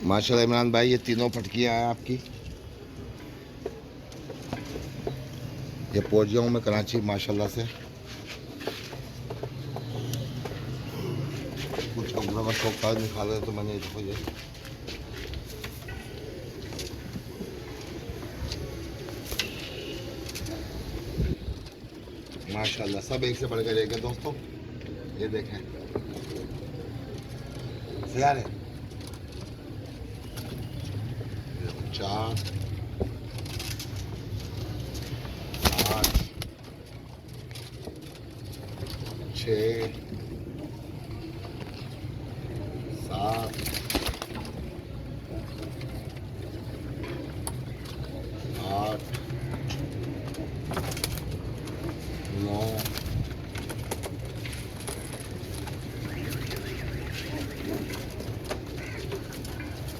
माशाल्लाह इमरान भाई, ये तीनों फटकियाँ हैं आपकी। ये पहुँच गया हूँ मैं कराची माशाल्लाह से। कुछ कपड़ों का शौक था निकाले तो मैंने देखो ये माशाल्लाह सब एक से बढ़ कर एक है दोस्तों। ये देखें तैयार है। 4 8 6 7 8 9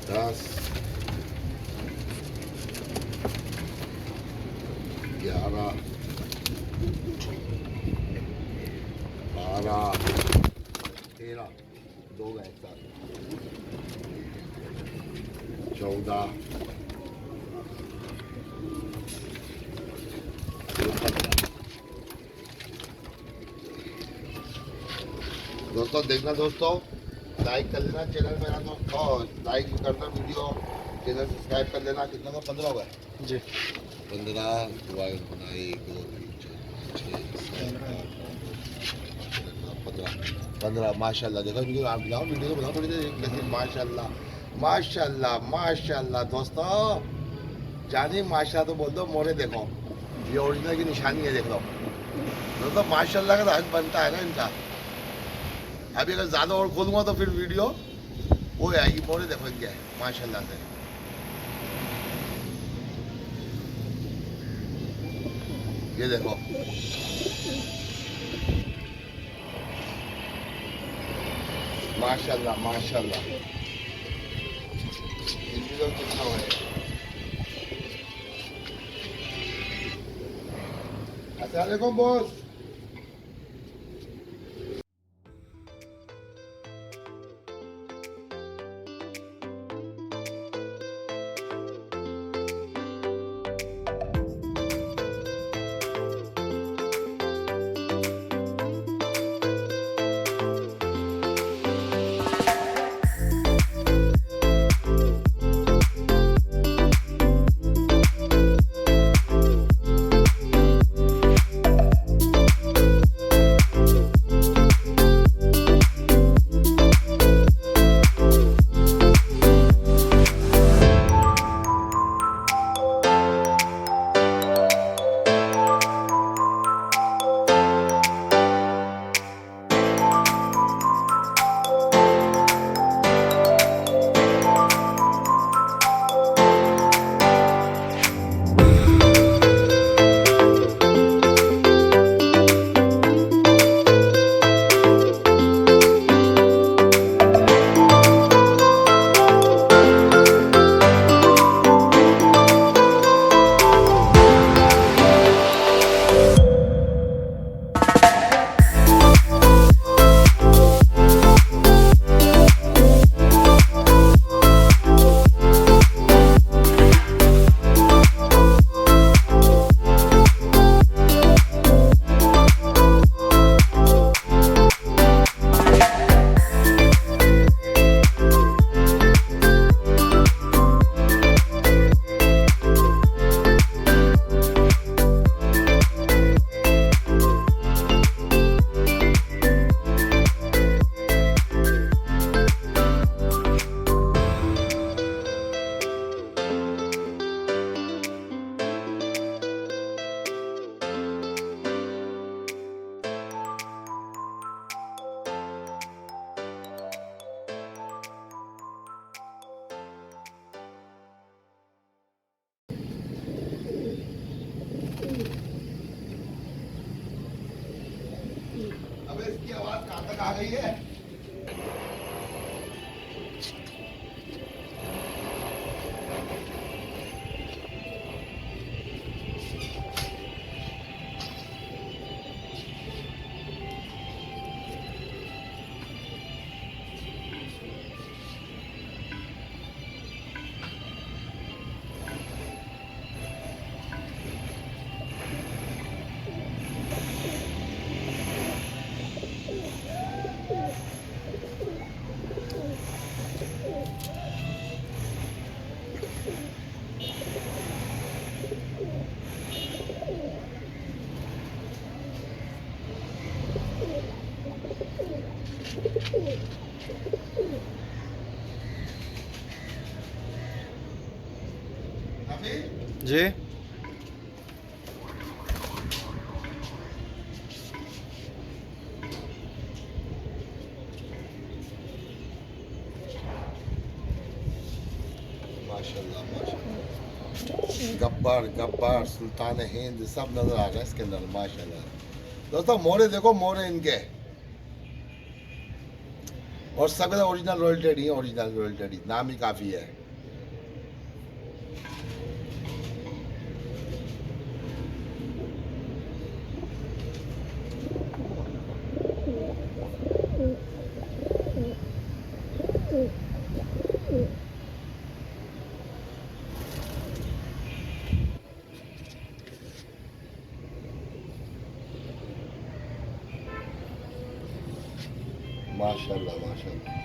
10 11 12 13 दो गए 14 दोस्तों देखना दोस्तों, लाइक कर लेना चैनल मेरा दोस्तों, लाइक करना वीडियो, चैनल सब्सक्राइब कर लेना। कितना का 15 हो गए जी। 15 1 2 3 4 5 6 7 15 माशाल्लाह। देखो वीडियो आप बनाओ, वीडियो को बनाओ थोड़ी देर। माशाल्लाह माशाल्लाह माशाल्लाह दोस्तों, जानी माशा तो बोल दो मोरे। देखो ये ओरिजिनल की निशानी है, देख लो दोस्तों। माशाल्लाह का राज बनता है ना इनका। अभी अगर ज़्यादा और खोलूँगा तो फिर वीडियो वो आएगी। मोरे देखो इनके माशाल्लाह से। ये देखो माशाल्लाह माशाल्लाह। इंडिविजुअल कितना है? अस्सलाम वालेकुम बॉस। इसकी आवाज कहाँ तक आ गई है? जी माशाल्लाह माशाल्लाह, गब्बर गब्बर सुल्तान हिंद सब नजर आ रहा है इसके अंदर माशाल्लाह। दोस्तों मोरे देखो, मोरे इनके, और सब ओरिजिनल रोयल्टेड ही, ओरिजिनल रोयल्टेड ही, नाम ही काफ़ी है। माशाल्लाह माशाल्लाह।